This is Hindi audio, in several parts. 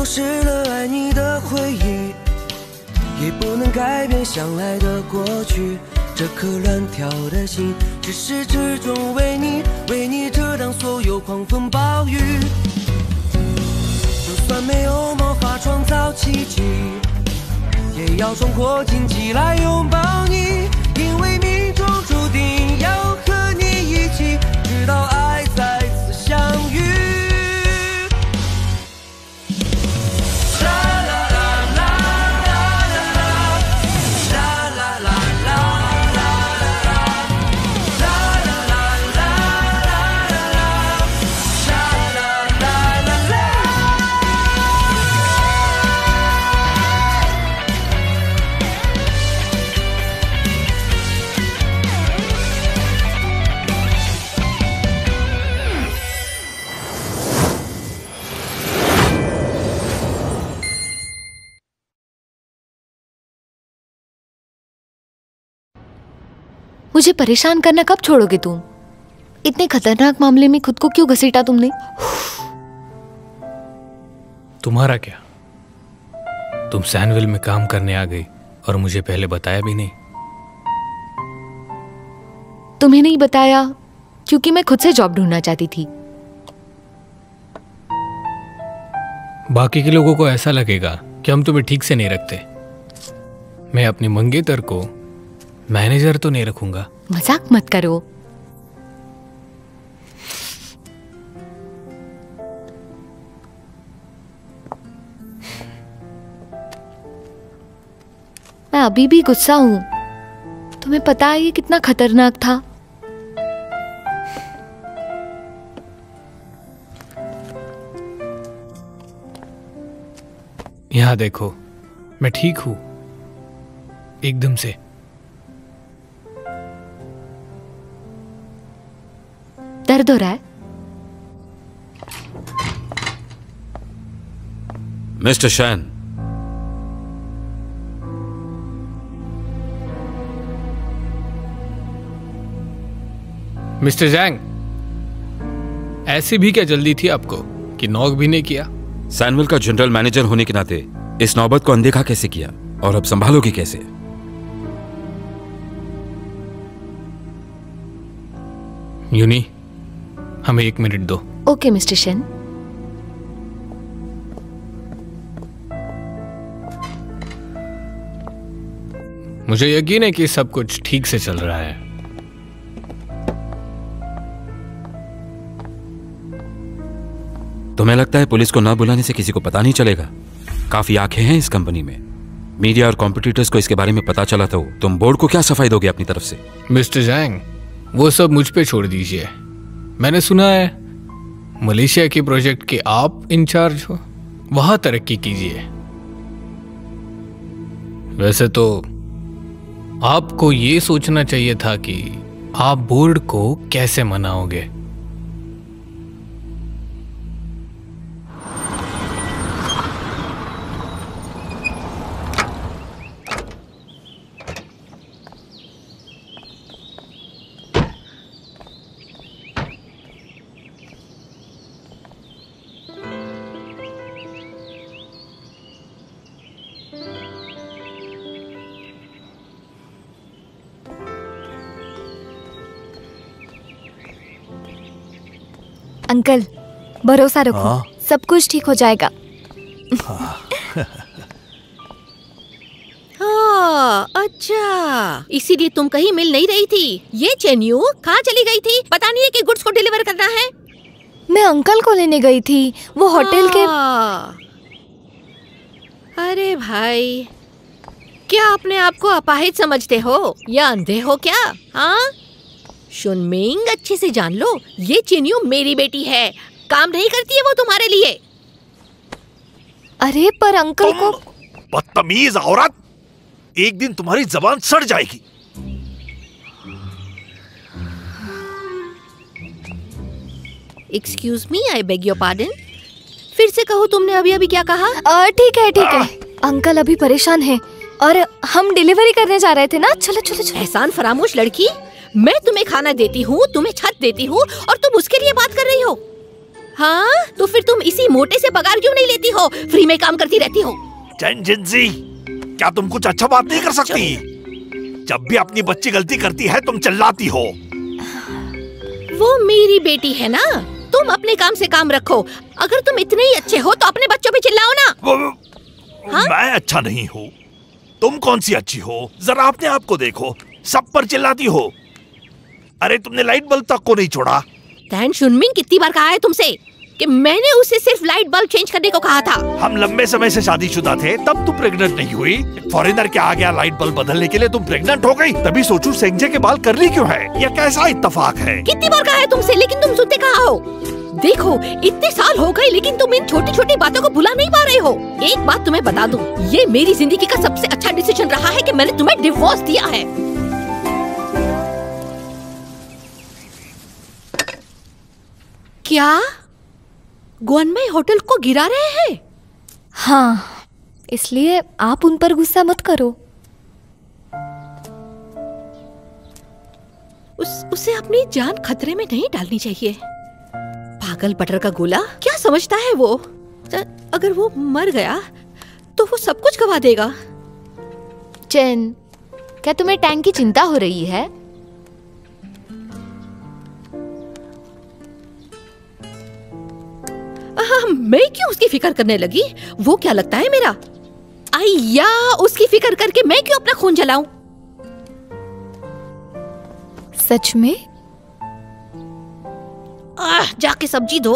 失了爱你的回忆，也不能改变相爱的过去。这颗乱跳的心，至始至终为你遮挡所有狂风暴雨。就算没有魔法创造奇迹，也要冲破荆棘来拥抱你，因为命中注定要和你一起，直到爱再次相遇。मुझे परेशान करना कब छोड़ोगे तुम? इतने खतरनाक मामले में खुद को क्यों घसीटा तुमने? तुम्हारा क्या? तुम सैनविल में काम करने आ गई और मुझे पहले बताया भी नहीं। तुम्हें नहीं बताया क्योंकि मैं खुद से जॉब ढूंढना चाहती थी। बाकी के लोगों को ऐसा लगेगा कि हम तुम्हें ठीक से नहीं रखते। मैं अपनी मंगेतर को मैनेजर तो नहीं रखूंगा। मजाक मत करो। मैं अभी भी गुस्सा हूं। तुम्हें पता है ये कितना खतरनाक था? यहां देखो, मैं ठीक हूं एकदम से। दर्द हो रहा है? मिस्टर शैन, मिस्टर जैंग, ऐसी भी क्या जल्दी थी आपको कि नॉक भी नहीं किया? सैनविल का जनरल मैनेजर होने के नाते इस नौबत को अनदेखा कैसे किया और अब संभालोगी कैसे? यूनी, हमें 1 मिनट दो। Okay mister Shane. मुझे यकीन है कि सब कुछ ठीक से चल रहा है। तुम्हें लगता है पुलिस को ना बुलाने से किसी को पता नहीं चलेगा? काफी आंखें हैं इस कंपनी में। मीडिया और कॉम्पिटिटर्स को इसके बारे में पता चला तो तुम बोर्ड को क्या सफाई दोगे अपनी तरफ से? मिस्टर जैंग, वो सब मुझ पे छोड़ दीजिए। मैंने सुना है मलेशिया के प्रोजेक्ट के आप इंचार्ज हो, वहां तरक्की कीजिए। वैसे तो आपको ये सोचना चाहिए था कि आप बोर्ड को कैसे मनाओगे। अंकल, भरोसा रखो, सब कुछ ठीक हो जाएगा। हाँ, अच्छा, इसीलिए तुम कहीं मिल नहीं रही थी। ये चेन्यू कहाँ चली गई थी? पता नहीं है कि गुड्स को डिलीवर करना है। मैं अंकल को लेने गई थी, वो होटल के। अरे भाई, क्या अपने आप को अपाहिज समझते हो या अंधे हो क्या? हाँ, शुनमिंग, अच्छे से जान लो, ये चिन्यू मेरी बेटी है। काम नहीं करती है वो तुम्हारे लिए। अरे पर अंकल को। बदतमीज औरत, एक दिन तुम्हारी जबान सड़ जाएगी। Excuse me, I beg your pardon. फिर से कहो, तुमने अभी अभी क्या कहा? ठीक है ठीक है। अंकल अभी परेशान है और हम डिलीवरी करने जा रहे थे ना। चलो चलो चलो। एहसान फरामोश लड़की, मैं तुम्हें खाना देती हूँ, तुम्हें छत देती हूँ और तुम उसके लिए बात कर रही हो? हाँ, तो फिर तुम इसी मोटे से पगार क्यों नहीं लेती हो? फ्री में काम करती रहती हो। जिंजी, क्या तुम कुछ अच्छा बात नहीं कर सकती? जब भी अपनी बच्ची गलती करती है तुम चिल्लाती हो। वो मेरी बेटी है ना, तुम अपने काम से काम रखो। अगर तुम इतने ही अच्छे हो तो अपने बच्चों पे चिल्लाओ ना। हाँ? मैं अच्छा नहीं हूँ, तुम कौन सी अच्छी हो? जरा अपने आप को देखो, सब पर चिल्लाती हो। अरे तुमने लाइट बल्ब तक को नहीं छोड़ा। तैन शुनमिंग कितनी बार कहा है तुमसे कि मैंने उसे सिर्फ लाइट बल्ब चेंज करने को कहा था। हम लंबे समय से शादीशुदा थे, तब तुम प्रेग्नेंट नहीं हुई। फॉरेनर के आ गया लाइट बल्ब बदलने के लिए, तुम प्रेग्नेंट हो गई। तभी सोचूं सेंजे के बाल करली क्यों है? यह कैसा इत्तेफाक है? कितनी बार कहा है तुमसे, लेकिन तुम सुनते कहाँ हो? देखो, इतने साल हो गए लेकिन तुम इन छोटी छोटी बातों को भुला नहीं पा रहे हो। एक बात तुम्हें बता दूं, ये मेरी जिंदगी का सबसे अच्छा डिसीजन रहा है कि मैंने तुम्हें डिवोर्स दिया है। क्या ग्वानमेई होटल को गिरा रहे हैं? हाँ, इसलिए आप उन पर गुस्सा मत करो। उसे अपनी जान खतरे में नहीं डालनी चाहिए। पागल बटर का गोला, क्या समझता है वो? अगर वो मर गया तो वो सब कुछ गवा देगा। चेन, क्या तुम्हें टैंक की चिंता हो रही है? मैं क्यों उसकी फिक्र करने लगी? वो क्या लगता है मेरा? अय्या, उसकी फिक्र करके मैं क्यों अपना खून जलाऊं? सच में? जाके सब्जी धो।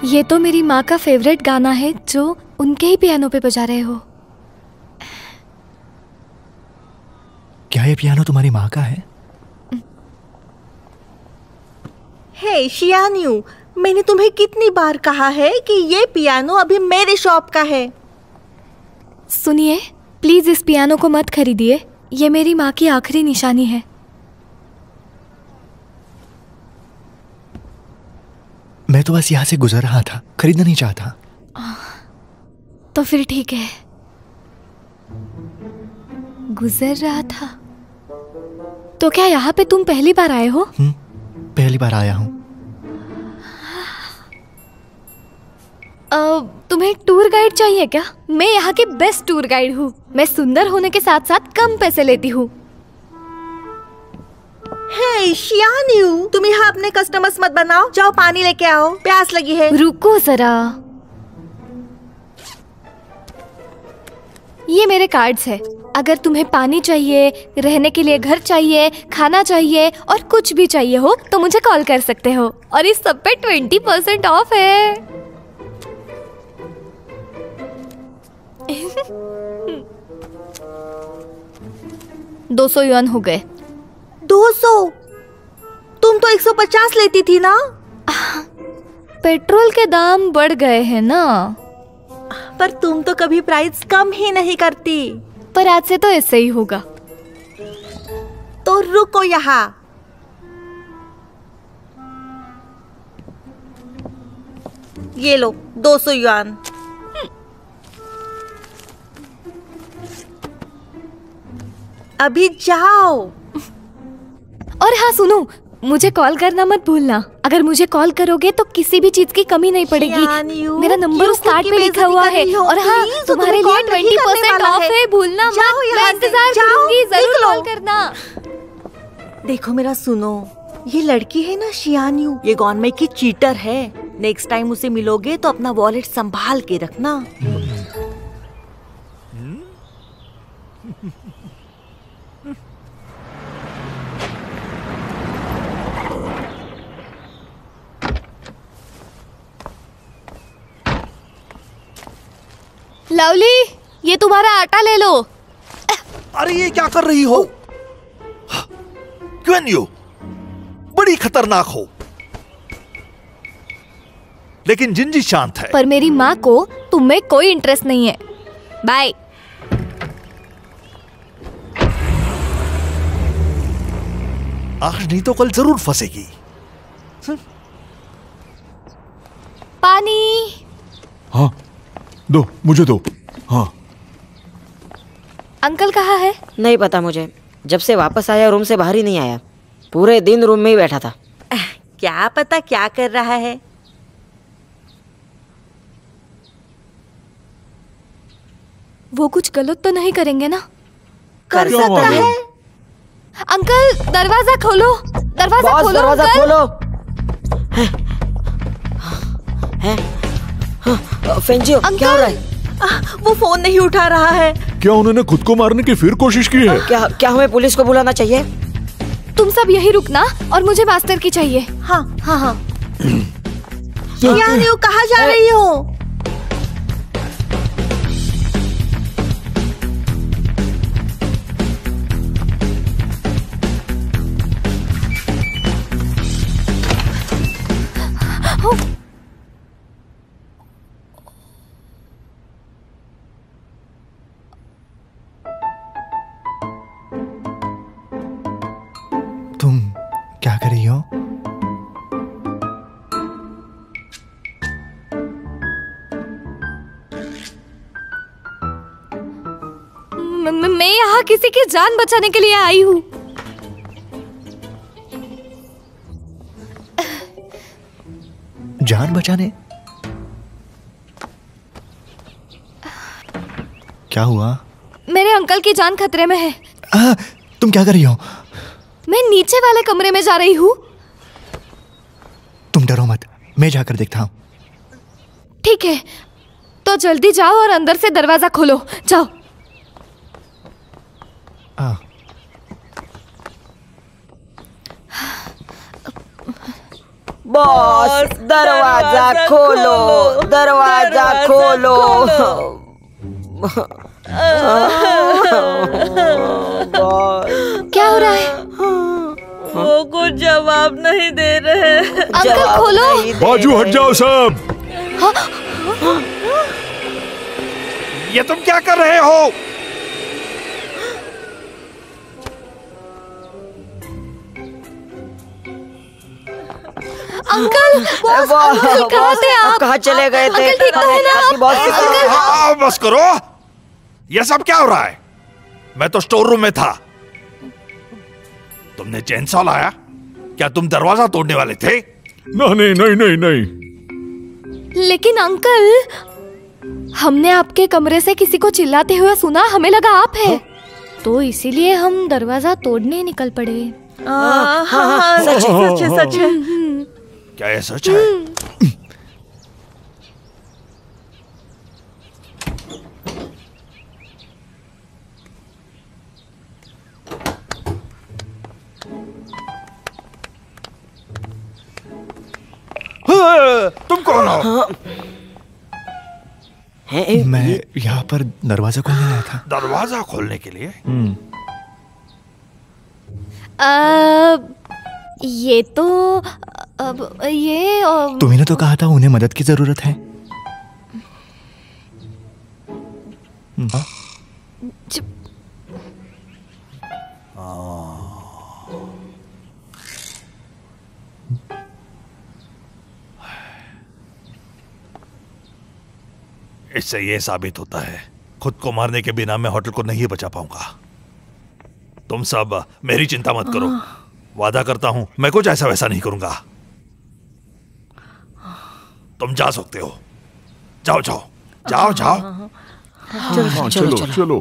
ये तो मेरी माँ का फेवरेट गाना है जो उनके ही पियानो पे बजा रहे हो। क्या ये पियानो तुम्हारी माँ का है? हे शियान्यू, मैंने तुम्हें कितनी बार कहा है कि ये पियानो अभी मेरे शॉप का है। सुनिए, प्लीज इस पियानो को मत खरीदिए। ये मेरी माँ की आखिरी निशानी है। मैं तो बस यहाँ से गुजर रहा था, खरीदना नहीं चाहता। तो फिर ठीक है। गुजर रहा था तो क्या यहाँ पे तुम पहली बार आए हो? पहली बार आया हूँ। तुम्हें टूर गाइड चाहिए क्या? मैं यहाँ की बेस्ट टूर गाइड हूँ। मैं सुंदर होने के साथ साथ कम पैसे लेती हूँ। हे शियान्यू, तुम यहाँ अपने कस्टमर्स मत बनाओ। जाओ पानी लेके आओ, प्यास लगी है। रुको जरा, ये मेरे कार्ड्स है। अगर तुम्हें पानी चाहिए, रहने के लिए घर चाहिए, खाना चाहिए और कुछ भी चाहिए हो तो मुझे कॉल कर सकते हो। और इस सब पे 20% ऑफ है। 200 युआन हो गए। 200? तुम तो 150 लेती थी ना? पेट्रोल के दाम बढ़ गए हैं ना। पर तुम तो कभी प्राइस कम ही नहीं करती। पर आज से तो ऐसे ही होगा। तो रुको यहाँ। ये लो 200 युआन। अभी जाओ। और हाँ सुनो, मुझे कॉल करना मत भूलना। अगर मुझे कॉल करोगे तो किसी भी चीज की कमी नहीं पड़ेगी। मेरा नंबर उस कार्ड पे लिखा हुआ है। और हाँ, तुम्हारे लिए 20% ऑफ है, भूलना मत। मैं इंतजार करूंगी, जरूर कॉल करना। देखो मेरा सुनो, ये लड़की है ना शियान्यू, ये गवर्नमेंट की चीटर है। नेक्स्ट टाइम उसे मिलोगे तो अपना वॉलेट संभाल के रखना। लवली, ये तुम्हारा आटा ले लो। अरे ये क्या कर रही हो? क्यों यू बड़ी खतरनाक हो, लेकिन जिंजी शांत है। पर मेरी माँ को तुम में कोई इंटरेस्ट नहीं है। बाय। आज नहीं तो कल जरूर फंसेगी। पानी। हाँ दो, मुझे दो। हाँ। अंकल कहाँ है? नहीं पता मुझे, जब से वापस आया रूम से बाहर ही नहीं आया। पूरे दिन रूम में ही बैठा था। क्या पता क्या कर रहा है। वो कुछ गलत तो नहीं करेंगे ना? कर सकता है। अंकल दरवाजा खोलो, दरवाजा बॉस, खोलो। दरवाजा अंकल। खोलो। फेंजियो, क्या हो रहा है? वो फोन नहीं उठा रहा है। क्या उन्होंने खुद को मारने की फिर कोशिश की है? क्या हमें पुलिस को बुलाना चाहिए? तुम सब यही रुकना और मुझे मास्टर की चाहिए। हाँ हाँ हाँ। शियान्यू कहाँ जा रही हो? तुम क्या कर रही हो? मैं यहाँ किसी की जान बचाने के लिए आई हूँ। जान बचाने? क्या हुआ? मेरे अंकल की जान खतरे में है। तुम क्या कर रही हो? मैं नीचे वाले कमरे में जा रही हूँ। तुम डरो मत, मैं जाकर देखता हूँ। ठीक है, तो जल्दी जाओ और अंदर से दरवाजा खोलो। जाओ। बॉस, दरवाजा खोलो, दरवाजा खोलो। क्या हो रहा है? वो कुछ जवाब नहीं दे रहे। अंकल खोलो। बाजू हट जाओ सब। ये तुम क्या कर रहे हो? अंकल, अंकल कहाँ थे आप? कहाँ चले गए थे? अंकल ठीक तो है ना आप? हाँ, बस करो। ये सब क्या हो रहा है? मैं तो स्टोर रूम में था। तुमने चेनसॉ लाया? क्या तुम दरवाजा तोड़ने वाले थे? नहीं नहीं नहीं नहीं। लेकिन अंकल, हमने आपके कमरे से किसी को चिल्लाते हुए सुना, हमें लगा आप है। तो इसीलिए हम दरवाजा तोड़ने निकल पड़े। हाँ, सच है, सच है। क्या ये सच है? तुम कौन हो? मैं यहाँ पर दरवाजा खोलने आया था। दरवाजा खोलने के लिए? ये तो अब ये तुम्ही ने तो कहा था उन्हें मदद की जरूरत है। इससे यह साबित होता है खुद को मारने के बिना मैं होटल को नहीं बचा पाऊंगा। तुम सब मेरी चिंता मत करो, वादा करता हूं मैं कुछ ऐसा वैसा नहीं करूंगा। तुम जा सकते हो, जाओ जाओ जाओ जाओ। चलो।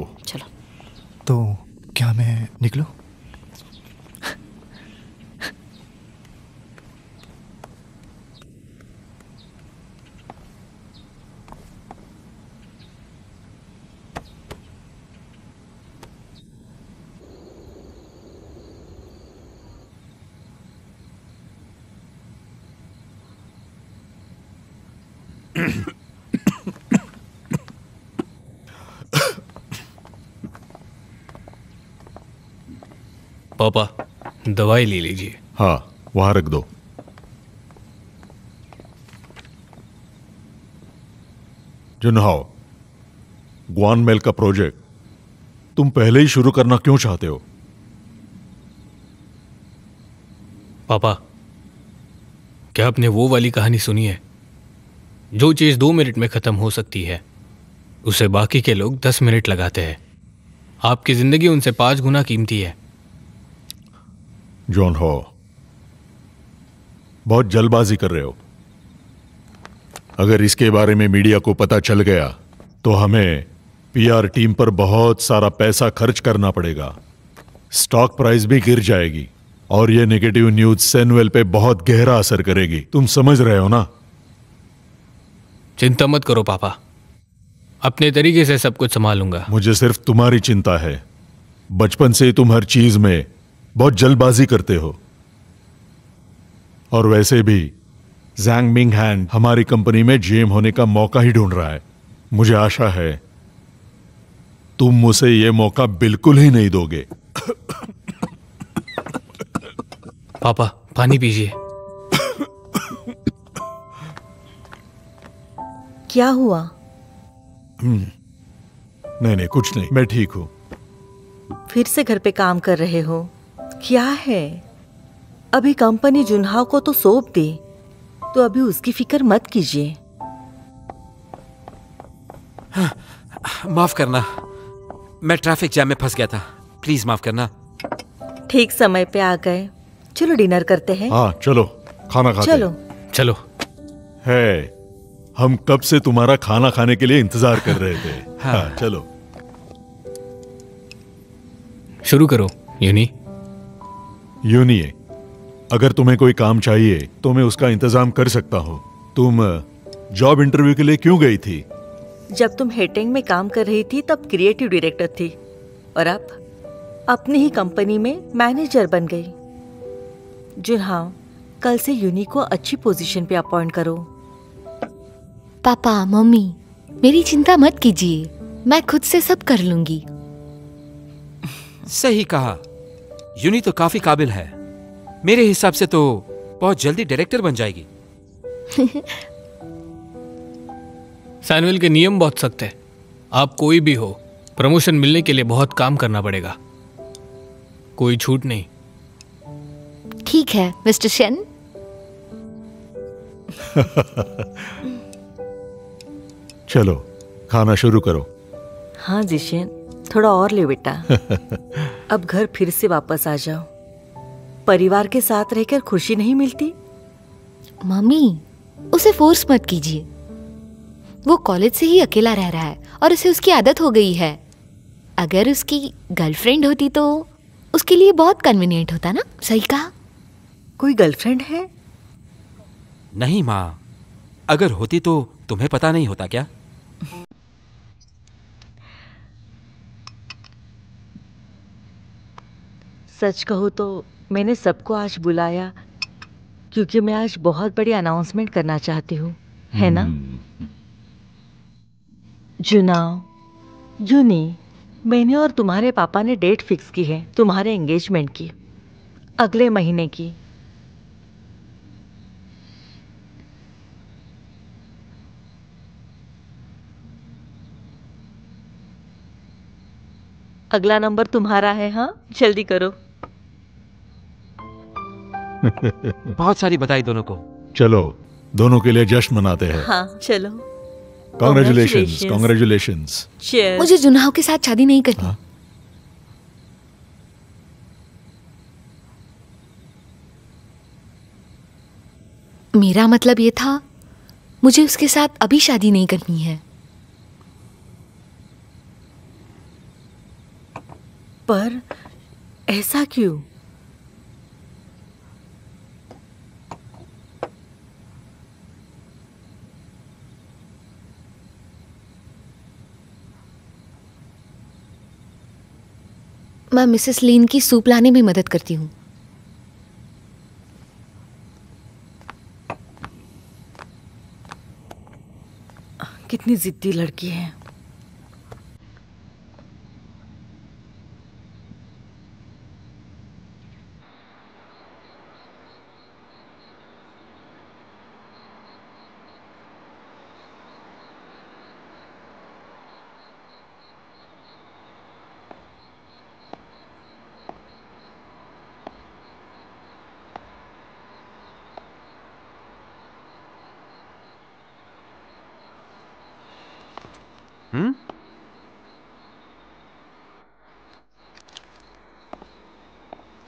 तो क्या मैं निकलूं? पापा दवाई ले लीजिए। हाँ वहां रख दो। जुनहाओ, ग्वानमेल का प्रोजेक्ट तुम पहले ही शुरू करना क्यों चाहते हो? पापा क्या आपने वो वाली कहानी सुनी है? जो चीज 2 मिनट में खत्म हो सकती है उसे बाकी के लोग 10 मिनट लगाते हैं। आपकी जिंदगी उनसे 5 गुना कीमती है। जॉन हो, बहुत जल्दबाजी कर रहे हो। अगर इसके बारे में मीडिया को पता चल गया तो हमें पीआर टीम पर बहुत सारा पैसा खर्च करना पड़ेगा। स्टॉक प्राइस भी गिर जाएगी और यह नेगेटिव न्यूज सैनुअल पे बहुत गहरा असर करेगी। तुम समझ रहे हो ना? चिंता मत करो पापा, अपने तरीके से सब कुछ संभालूंगा। मुझे सिर्फ तुम्हारी चिंता है। बचपन से तुम हर चीज में बहुत जल्दबाजी करते हो। और वैसे भी ज़ैंग मिंग हैंड हमारी कंपनी में जीएम होने का मौका ही ढूंढ रहा है। मुझे आशा है तुम उसे यह मौका बिल्कुल ही नहीं दोगे। पापा पानी पीजिए। क्या हुआ? नहीं कुछ नहीं, मैं ठीक हूं। फिर से घर पे काम कर रहे हो? क्या है? अभी कंपनी जुनहाओ को तो सौंप दे, तो अभी उसकी फिक्र मत कीजिए। माफ करना, मैं ट्रैफिक जैम में फंस गया था। प्लीज माफ करना। ठीक समय पे आ गए। चलो डिनर करते हैं। हाँ चलो खाना खाते। चलो। है, हम कब से तुम्हारा खाना खाने के लिए इंतजार कर रहे थे। हाँ चलो शुरू करो। यूनी, अगर तुम्हें कोई काम चाहिए तो मैं उसका इंतजाम कर सकता हूँ। तुम जॉब इंटरव्यू के लिए क्यों गई थी? जब तुम हेटेंग में काम कर रही थी तब क्रिएटिव डायरेक्टर थी और अब अपनी ही कंपनी में मैनेजर बन गई। जुनहाओ, कल से यूनी को अच्छी पोजीशन पे अपॉइंट करो। पापा मम्मी मेरी चिंता मत कीजिए, मैं खुद से सब कर लूंगी। सही कहा, यूनी तो काफी काबिल है। मेरे हिसाब से तो बहुत जल्दी डायरेक्टर बन जाएगी। सैनुअल के नियम बहुत सख्त है। आप कोई भी हो, प्रमोशन मिलने के लिए बहुत काम करना पड़ेगा, कोई छूट नहीं। ठीक है मिस्टर शेन। चलो खाना शुरू करो। हाँ जिशेन, थोड़ा और ले बेटा। अब घर फिर से वापस आ जाओ। परिवार के साथ रहकर खुशी नहीं मिलती? मम्मी उसे फोर्स मत कीजिए। वो कॉलेज से ही अकेला रह रहा है और उसे उसकी आदत हो गई है। अगर उसकी गर्लफ्रेंड होती तो उसके लिए बहुत कन्वीनियंट होता ना। सही कहा। कोई गर्लफ्रेंड है? नहीं माँ, अगर होती तो तुम्हें पता नहीं होता क्या? सच कहूँ तो मैंने सबको आज बुलाया क्योंकि मैं आज बहुत बड़ी अनाउंसमेंट करना चाहती हूँ, है ना? जुनाओ, यूनी, मैंने और तुम्हारे पापा ने डेट फिक्स की है तुम्हारे एंगेजमेंट की, अगले महीने की। अगला नंबर तुम्हारा है। हाँ जल्दी करो। बहुत सारी बधाई दोनों को। चलो दोनों के लिए जश्न मनाते हैं। हाँ चलो। Congratulations, congratulations. मुझे जुनहाओ के साथ शादी नहीं करनी। मेरा मतलब ये था, मुझे उसके साथ अभी शादी नहीं करनी है। पर ऐसा क्यों? मैं मिसेस लीन की सूप लाने में मदद करती हूँ। कितनी जिद्दी लड़की है।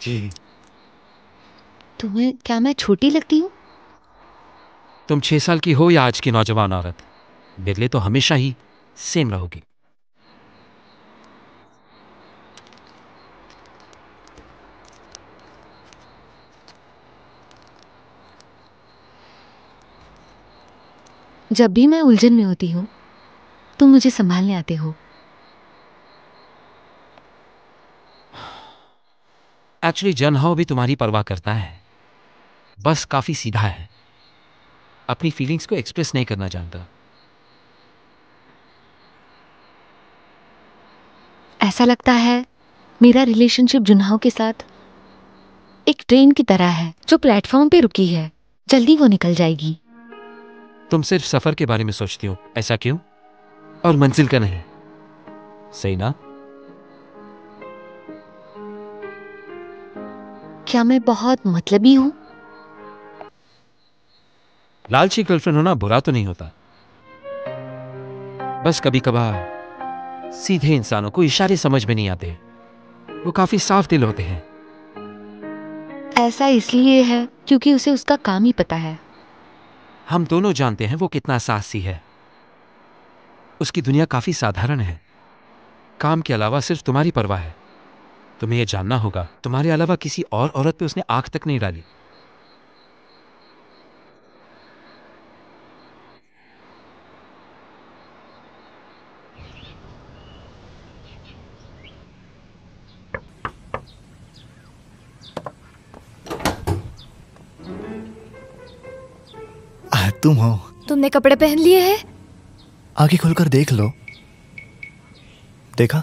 जी। तुम्हें क्या मैं छोटी लगती हूँ? तुम 6 साल की हो या आज की नौजवान औरत, मेरे लिए तो हमेशा ही सेम रहोगी। जब भी मैं उलझन में होती हूँ, तुम मुझे संभालने आते हो। एक्चुअली जनहाओ भी तुम्हारी परवाह करता है, बस काफी सीधा है, अपनी फीलिंग्स को एक्सप्रेस नहीं करना जानता। ऐसा लगता है मेरा रिलेशनशिप जुनहाओ के साथ एक ट्रेन की तरह है जो प्लेटफॉर्म पे रुकी है, जल्दी वो निकल जाएगी। तुम सिर्फ सफर के बारे में सोचती हो, ऐसा क्यों? और मंजिल का नहीं, सही ना? क्या मैं बहुत मतलबी हूँ? लालची गर्लफ्रेंड होना बुरा तो नहीं होता, बस कभी कभार सीधे इंसानों को इशारे समझ में नहीं आते, वो काफी साफ दिल होते हैं। ऐसा इसलिए है क्योंकि उसे उसका काम ही पता है। हम दोनों जानते हैं वो कितना साहसी है। उसकी दुनिया काफी साधारण है, काम के अलावा सिर्फ तुम्हारी परवाह है। तुम्हें यह जानना होगा, तुम्हारे अलावा किसी और औरत पे उसने आंख तक नहीं डाली। तुम हो? तुमने कपड़े पहन लिए हैं? आगे खोलकर देख लो। देखा?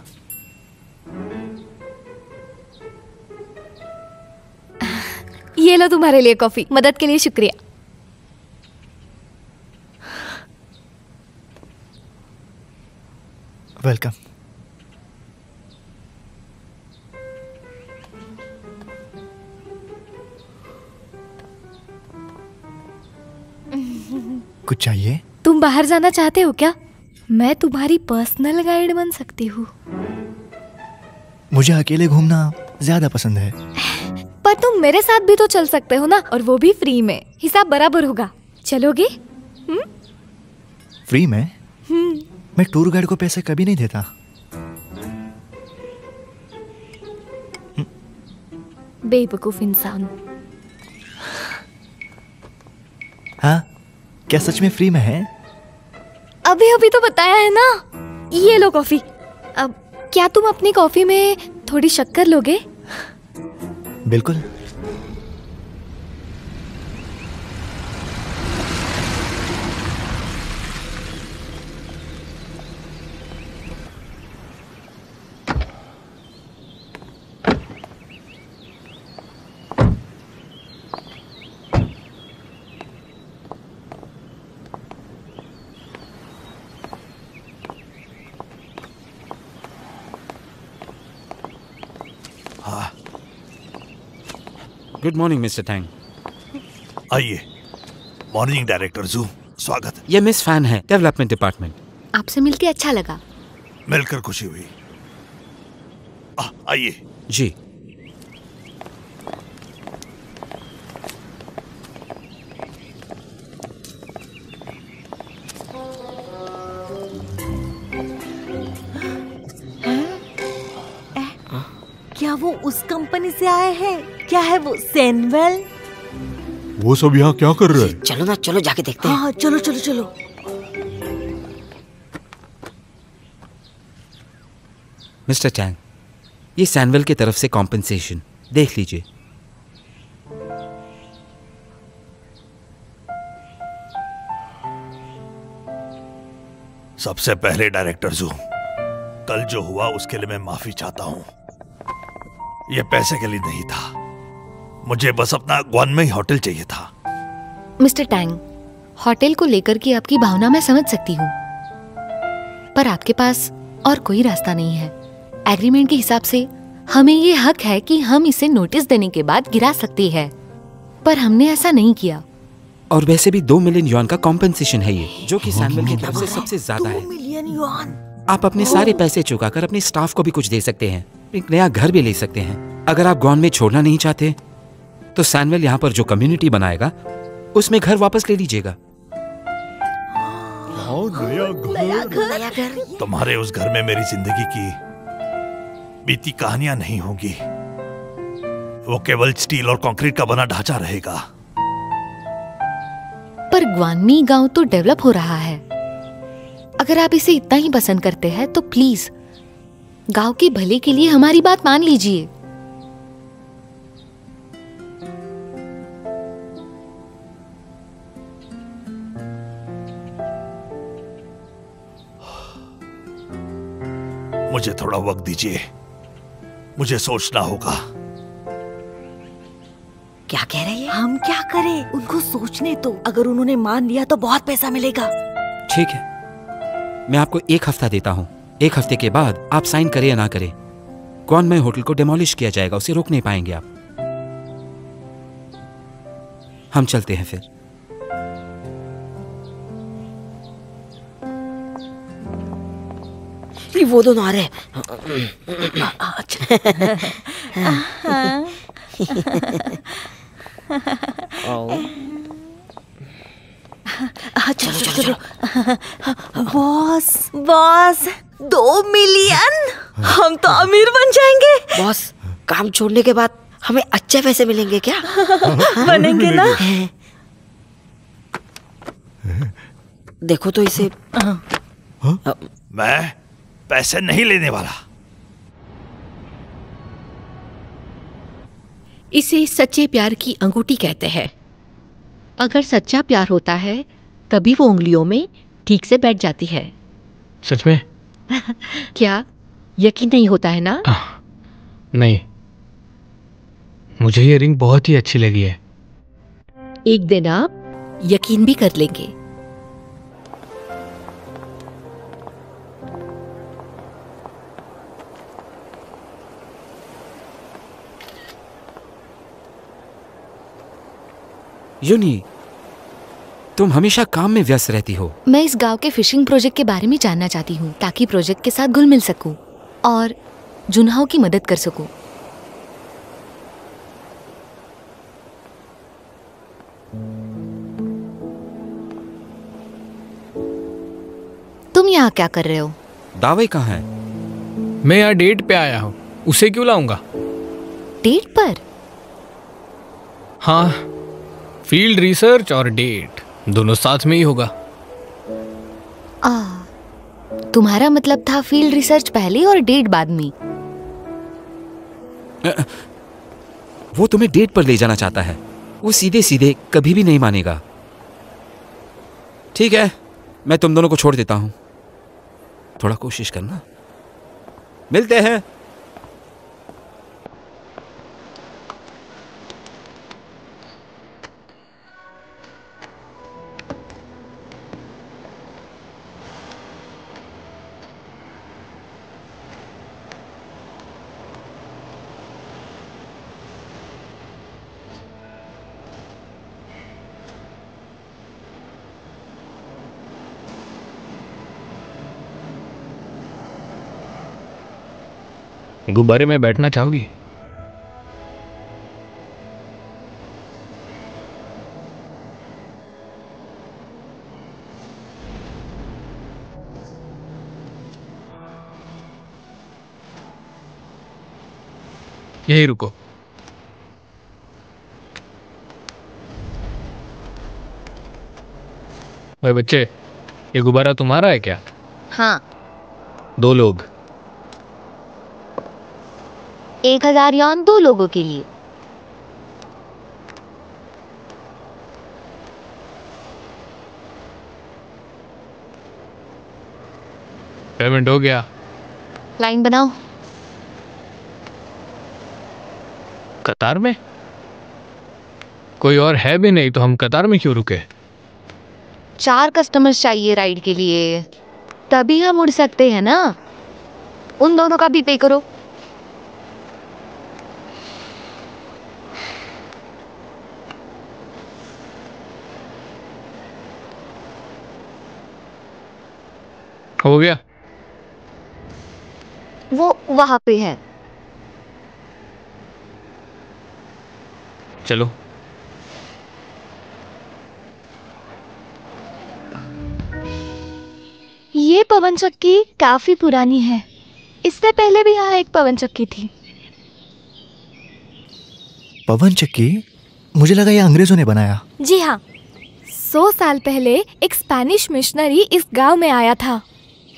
ये लो तुम्हारे लिए कॉफी। मदद के लिए शुक्रिया। वेलकम। कुछ चाहिए? तुम बाहर जाना चाहते हो क्या? मैं तुम्हारी पर्सनल गाइड बन सकती हूँ। मुझे अकेले घूमना ज्यादा पसंद है। पर तुम मेरे साथ भी तो चल सकते हो ना, और वो भी फ्री में। हिसाब बराबर होगा। चलोगे? फ्री में? मैं टूर गाइड को पैसे कभी नहीं देता। बेवकूफ इंसान। हाँ, क्या सच में फ्री में है? अभी अभी तो बताया है ना। ये लो कॉफी। अब क्या तुम अपनी कॉफी में थोड़ी शक्कर लोगे? बिल्कुल। Good morning mister Tang. आइए। मॉर्निंग डायरेक्टर जू, स्वागत। ये मिस फैन है, डेवलपमेंट डिपार्टमेंट। आपसे मिलके अच्छा लगा। मिलकर खुशी हुई। आइए। जी। क्या वो उस कंपनी से आए हैं? क्या है वो सैनवेल? वो सब यहाँ क्या कर रहे हैं? चलो ना, चलो जाके देखते हैं। हाँ चलो चलो चलो। मिस्टर चैंग, ये सैनवेल की तरफ से कॉम्पेंसेशन देख लीजिए। सबसे पहले डायरेक्टर जू, कल जो हुआ उसके लिए मैं माफी चाहता हूं। ये पैसे के लिए नहीं था, मुझे बस अपना ग्वानमेई होटल चाहिए था। मिस्टर टैंग, होटल को लेकर की आपकी भावना मैं समझ सकती हूँ, पर आपके पास और कोई रास्ता नहीं है। एग्रीमेंट के हिसाब से हमें ये हक है कि हम इसे नोटिस देने के बाद गिरा सकते हैं, पर हमने ऐसा नहीं किया। और वैसे भी 2 मिलियन युआन का कॉम्पेंसेशन है ये, जो कि सैनवेल की तरफ से सबसे ज्यादा है। 2 मिलियन युआन। आप अपने सारे पैसे चुकाकर अपने स्टाफ को भी कुछ दे सकते हैं, एक नया घर भी ले सकते हैं। अगर आप ग्वान में छोड़ना नहीं चाहते तो सैनवेल यहाँ पर जो कम्युनिटी बनाएगा उसमें घर वापस ले लीजिएगा। नया घर। तुम्हारे उस घर में मेरी जिंदगी की बीती कहानियां नहीं होंगी, वो केवल स्टील और कंक्रीट का बना ढांचा रहेगा। पर ग्वानमी गांव तो डेवलप हो रहा है। अगर आप इसे इतना ही पसंद करते हैं तो प्लीज गांव के भले के लिए हमारी बात मान लीजिए। मुझे थोड़ा वक्त दीजिए, मुझे सोचना होगा। क्या कह रहे हैं? हम क्या करें? उनको सोचने दो। अगर उन्होंने मान लिया तो बहुत पैसा मिलेगा। ठीक है, मैं आपको 1 हफ्ता देता हूँ। 1 हफ्ते के बाद आप साइन करें या ना करें, ग्वानमेई होटल को डिमोलिश किया जाएगा, उसे रोक नहीं पाएंगे आप। हम चलते हैं फिर। वो दोनों आ रहे हैं। चलो चलो चलो। बॉस बॉस, 2 मिलियन, हम तो अमीर बन जाएंगे। बॉस, काम छोड़ने के बाद हमें अच्छे पैसे मिलेंगे क्या? बनेंगे ना? देखो तो इसे। मैं पैसे नहीं लेने वाला। इसे सच्चे प्यार की अंगूठी कहते हैं। अगर सच्चा प्यार होता है तभी वो उंगलियों में ठीक से बैठ जाती है। सच में? क्या यकीन नहीं होता है ना? नहीं, मुझे ये रिंग बहुत ही अच्छी लगी है। एक दिन आप यकीन भी कर लेंगे। यूनी, तुम हमेशा काम में व्यस्त रहती हो। मैं इस गांव के फिशिंग प्रोजेक्ट के बारे में जानना चाहती हूँ ताकि प्रोजेक्ट के साथ घुल मिल सकूं और जुनहाओ की मदद कर सकूं। तुम यहाँ क्या कर रहे हो? दावे कहाँ है? मैं यहाँ डेट पे आया हूँ, उसे क्यों लाऊंगा? डेट पर? हाँ, फील्ड रिसर्च और डेट दोनों साथ में ही होगा। तुम्हारा मतलब था फील्ड रिसर्च पहले और डेट बाद में। वो तुम्हें डेट पर ले जाना चाहता है, वो सीधे सीधे कभी भी नहीं मानेगा। ठीक है, मैं तुम दोनों को छोड़ देता हूं, थोड़ा कोशिश करना। मिलते हैं। गुब्बारे में बैठना चाहोगी? यही रुको। भाई बच्चे, ये गुब्बारा तुम्हारा है क्या? हाँ। 2 लोग। 1000 यॉन 2 लोगों के लिए। पेमेंट हो गया। लाइन बनाओ। कतार में? कोई और है भी नहीं तो हम कतार में क्यों रुके? 4 कस्टमर्स चाहिए राइड के लिए, तभी हम उड़ सकते हैं ना। उन दोनों का भी पे करो। हो गया? वो वहां पे है। चलो। ये पवन चक्की काफी पुरानी है। इससे पहले भी यहाँ एक पवन चक्की थी। पवन चक्की? मुझे लगा ये अंग्रेजों ने बनाया। जी हाँ, 100 साल पहले एक स्पेनिश मिशनरी इस गांव में आया था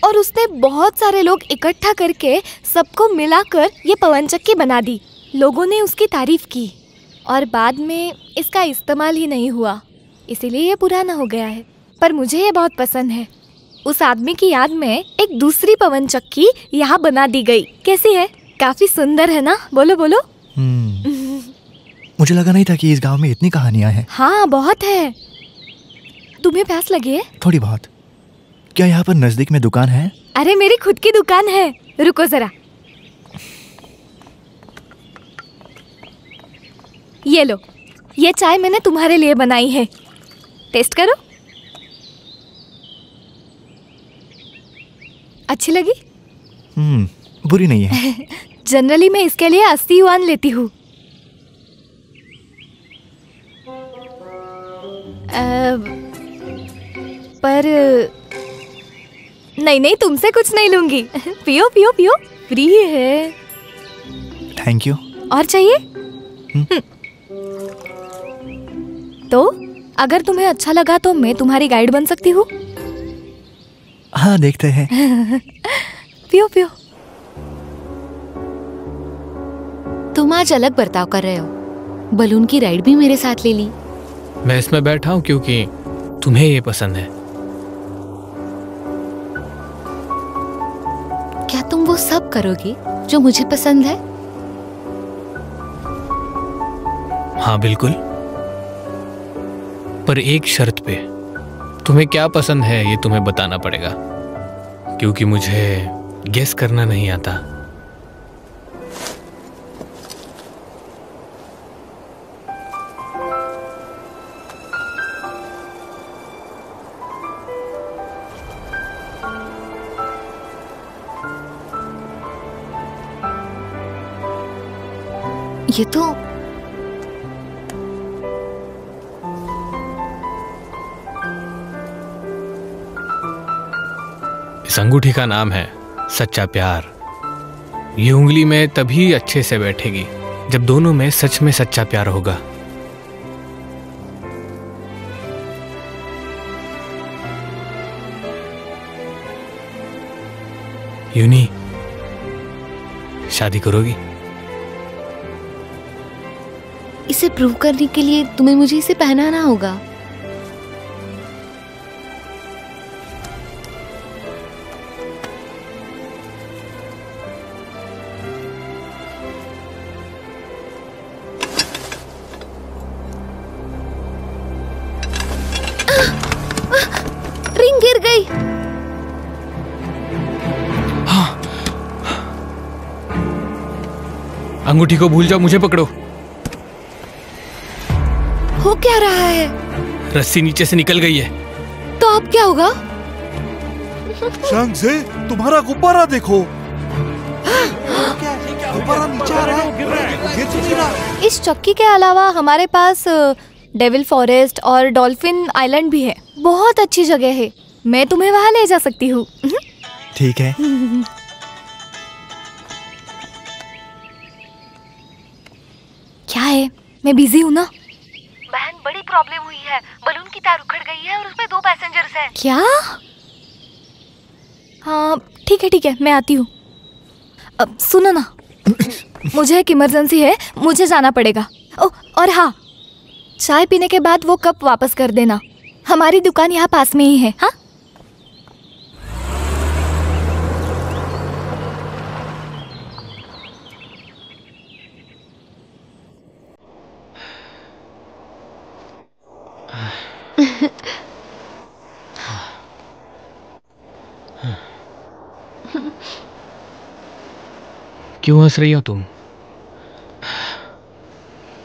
और उसने बहुत सारे लोग इकट्ठा करके सबको मिलाकर ये पवन चक्की बना दी। लोगों ने उसकी तारीफ की और बाद में इसका इस्तेमाल ही नहीं हुआ, इसीलिए ये पुराना हो गया है। पर मुझे ये बहुत पसंद है। उस आदमी की याद में एक दूसरी पवन चक्की यहाँ बना दी गई। कैसी है? काफी सुंदर है ना? बोलो बोलो। मुझे लगा नहीं था कि इस गांव में इतनी कहानियां हैं। हाँ, बहुत है। तुम्हें प्यास लगी है? थोड़ी बहुत। क्या यहाँ पर नजदीक में दुकान है? अरे मेरी खुद की दुकान है, रुको जरा। ये लो, ये चाय मैंने तुम्हारे लिए बनाई है, टेस्ट करो। अच्छी लगी? बुरी नहीं है। जनरली मैं इसके लिए 80 युआन लेती हूँ। पर नहीं, तुमसे कुछ नहीं लूंगी। पियो पियो पियो, फ्री है। Thank you. और चाहिए? तो अगर तुम्हें अच्छा लगा तो मैं तुम्हारी गाइड बन सकती हूँ। हाँ, देखते हैं। पियो पियो। तुम आज अलग बर्ताव कर रहे हो। बलून की राइड भी मेरे साथ ले ली। मैं इसमें बैठा हूँ क्योंकि तुम्हें ये पसंद है। क्या तुम वो सब करोगे जो मुझे पसंद है? हाँ बिल्कुल, पर एक शर्त पे। तुम्हें क्या पसंद है ये तुम्हें बताना पड़ेगा, क्योंकि मुझे गेस करना नहीं आता। ये तो इस अंगूठी का नाम है सच्चा प्यार। ये उंगली में तभी अच्छे से बैठेगी जब दोनों में सच में सच्चा प्यार होगा। यूनी, शादी करोगी? इसे प्रूव करने के लिए तुम्हें मुझे इसे पहनाना होगा। रिंग गिर गई। अंगूठी को भूल जाओ, मुझे पकड़ो। हो क्या रहा है? रस्सी नीचे से निकल गई है। तो अब क्या होगा? शंगजे, तुम्हारा गुब्बारा देखो। गुब्बारा नीचे आ रहा है। गिर तो नहीं रहा। इस चक्की के अलावा हमारे पास डेविल फॉरेस्ट और डॉल्फिन आइलैंड भी है। बहुत अच्छी जगह है, मैं तुम्हें वहां ले जा सकती हूँ। ठीक है। मैं बिजी हूँ ना। बहन बड़ी प्रॉब्लम हुई है, बलून की तार उखड़ गई है और उसमें 2 पैसेंजर्स हैं। क्या? हाँ ठीक है मैं आती हूँ। अब सुनो ना, मुझे एक इमरजेंसी है, मुझे जाना पड़ेगा। ओ और हाँ, चाय पीने के बाद वो कप वापस कर देना। हमारी दुकान यहाँ पास में ही है। हाँ क्यों हंस रही हो तुम?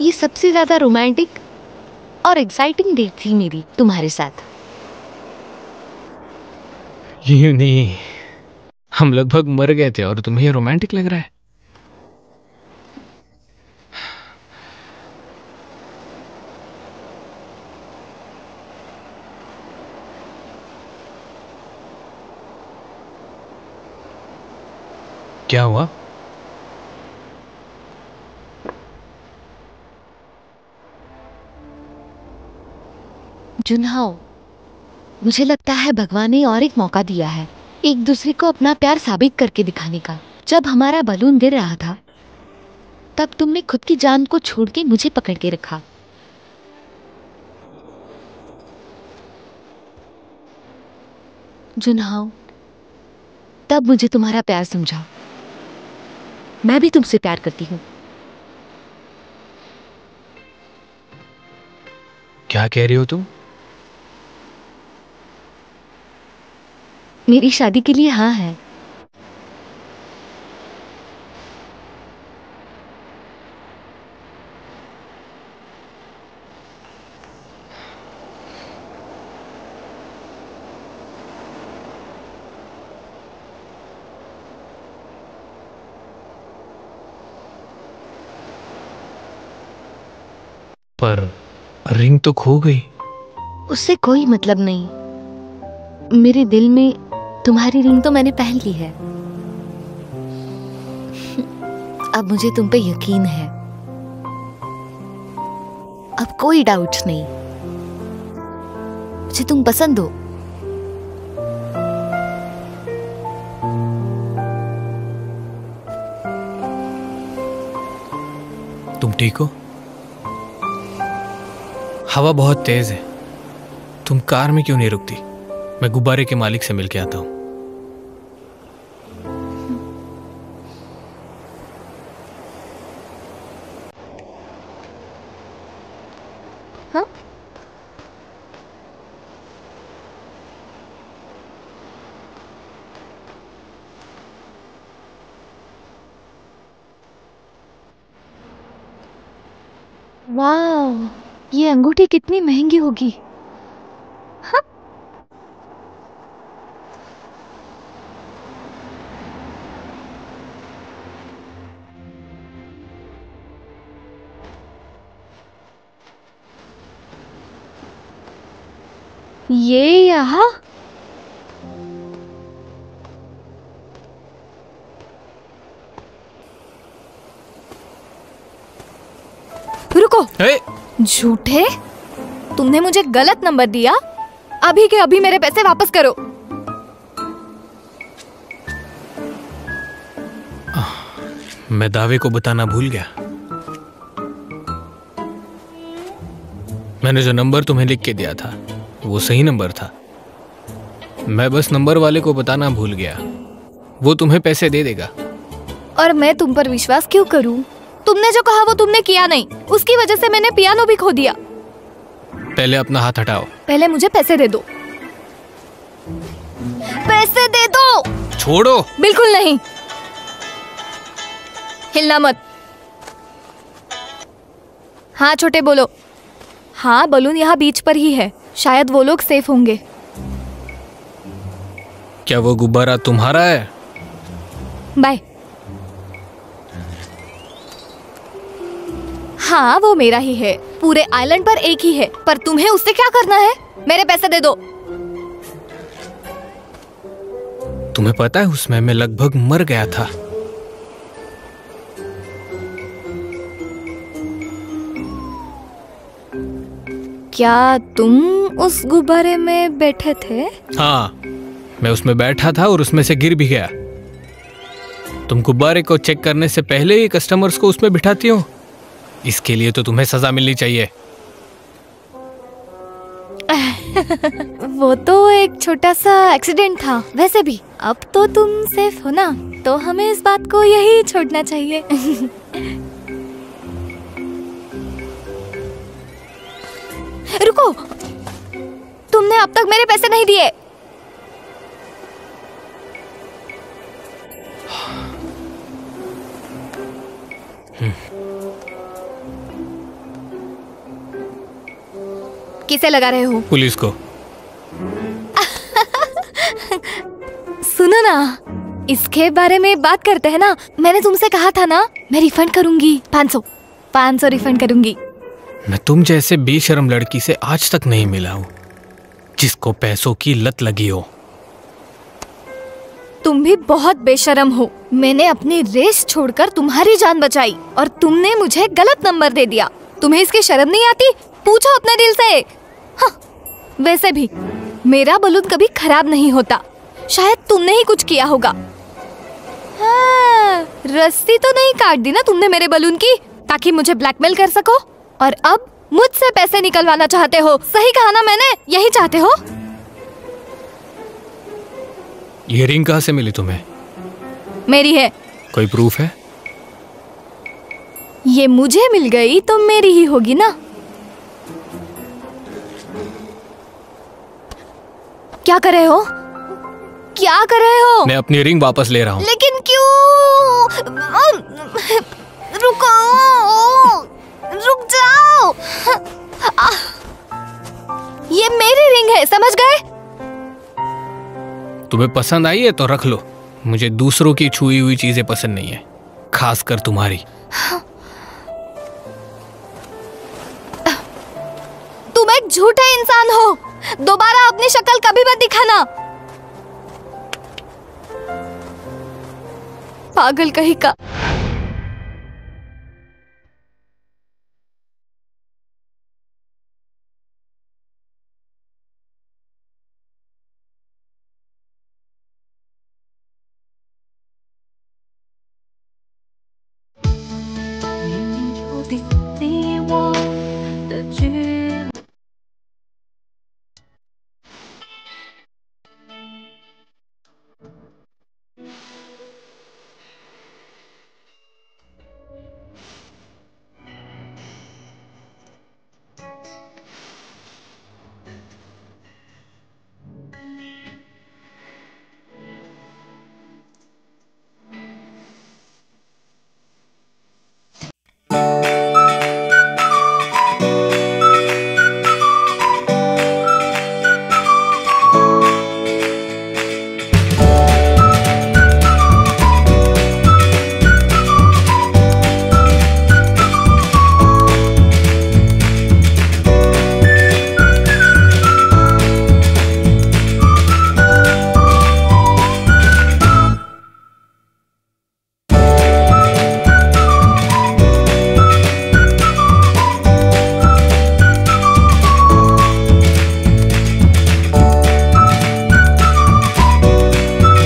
ये सबसे ज्यादा रोमांटिक और एक्साइटिंग डेट थी मेरी तुम्हारे साथ। ये नहीं, हम लगभग मर गए थे और तुम्हें ये रोमांटिक लग रहा है? क्या हुआ? जुनहाओ, मुझे लगता है भगवान ने और एक मौका दिया है एक दूसरे को अपना प्यार साबित करके दिखाने का। जब हमारा बलून गिर रहा था तब तुमने खुद की जान को छोड़ के मुझे पकड़ के रखा। जुनहाओ, तब मुझे तुम्हारा प्यार समझा। मैं भी तुमसे प्यार करती हूँ। क्या कह रही हो तुम? मेरी शादी के लिए हाँ है। पर रिंग तो खो गई। उससे कोई मतलब नहीं। मेरे दिल में तुम्हारी रिंग तो मैंने पहन ली है। अब मुझे तुम पे यकीन है। अब कोई डाउट नहीं। मुझे तुम पसंद हो। तुम ठीक हो? हवा बहुत तेज है। तुम कार में क्यों नहीं रुकती? मैं गुब्बारे के मालिक से मिलके आता हूं। हाँ? वाह, ये अंगूठी कितनी महंगी होगी। हाँ? ये यहाँ रुको। झूठे, तुमने मुझे गलत नंबर दिया। अभी के अभी मेरे पैसे वापस करो। मैं दावे को बताना भूल गया। मैंने जो नंबर तुम्हें लिख के दिया था वो सही नंबर था। मैं बस नंबर वाले को बताना भूल गया। वो तुम्हें पैसे दे देगा। और मैं तुम पर विश्वास क्यों करूं? तुमने जो कहा वो तुमने किया नहीं। उसकी वजह से मैंने पियानो भी खो दिया। पहले अपना हाथ हटाओ। पहले मुझे पैसे दे दो। पैसे दे दो। छोड़ो। बिल्कुल नहीं, हिलना मत। हाँ छोटे बोलो। हाँ, बलून यहाँ बीच पर ही है। शायद वो लोग सेफ होंगे। क्या वो गुब्बारा तुम्हारा है? बाय। हाँ, वो मेरा ही है। पूरे आइलैंड पर एक ही है। पर तुम्हें उससे क्या करना है? मेरे पैसे दे दो। तुम्हें पता है उसमें मैं लगभग मर गया था। क्या तुम उस गुब्बारे में बैठे थे? हाँ, मैं उसमें बैठा था और उसमें से गिर भी गया। तुम गुब्बारे को चेक करने से पहले ही कस्टमर्स को उसमें बिठाती हो। इसके लिए तो तुम्हें सजा मिलनी चाहिए। वो तो एक छोटा सा एक्सीडेंट था। वैसे भी अब तो तुम सेफ हो ना, तो हमें इस बात को यही छोड़ना चाहिए। रुको, तुमने अब तक मेरे पैसे नहीं दिए। किसे लगा रहे हो? पुलिस को। सुनो ना, इसके बारे में बात करते हैं ना। मैंने तुमसे कहा था ना, मैं रिफंड करूंगी। 500 रिफंड करूंगी। मैं तुम जैसे बेशर्म लड़की से आज तक नहीं मिला हूं जिसको पैसों की लत लगी हो। तुम भी बहुत बेशर्म हो। मैंने अपनी रेस छोड़कर तुम्हारी जान बचाई और तुमने मुझे गलत नंबर दे दिया। तुम्हें इसकी शर्म नहीं आती? पूछो अपने दिल से। हाँ, वैसे भी मेरा बलून कभी खराब नहीं होता। शायद तुमने ही कुछ किया होगा। हाँ, रस्सी तो नहीं काट दी ना तुमने मेरे बलून की, ताकि मुझे ब्लैकमेल कर सको और अब मुझसे पैसे निकलवाना चाहते हो। सही कहा ना मैंने? यही चाहते हो? ये रिंग कहाँ से मिली तुम्हें? मेरी है। कोई प्रूफ है? ये मुझे मिल गई तो मेरी ही होगी ना। क्या कर रहे हो? क्या कर रहे हो? मैं अपनी रिंग वापस ले रहा हूँ। लेकिन क्यों? रुको, रुक जाओ। ये मेरी रिंग है, समझ गए? तुम्हें पसंद आई है तो रख लो। मुझे दूसरों की छुई हुई चीजें पसंद नहीं है, खासकर तुम्हारी। तुम एक झूठे इंसान हो। दोबारा अपनी शक्ल कभी मत दिखाना। पागल कहीं का।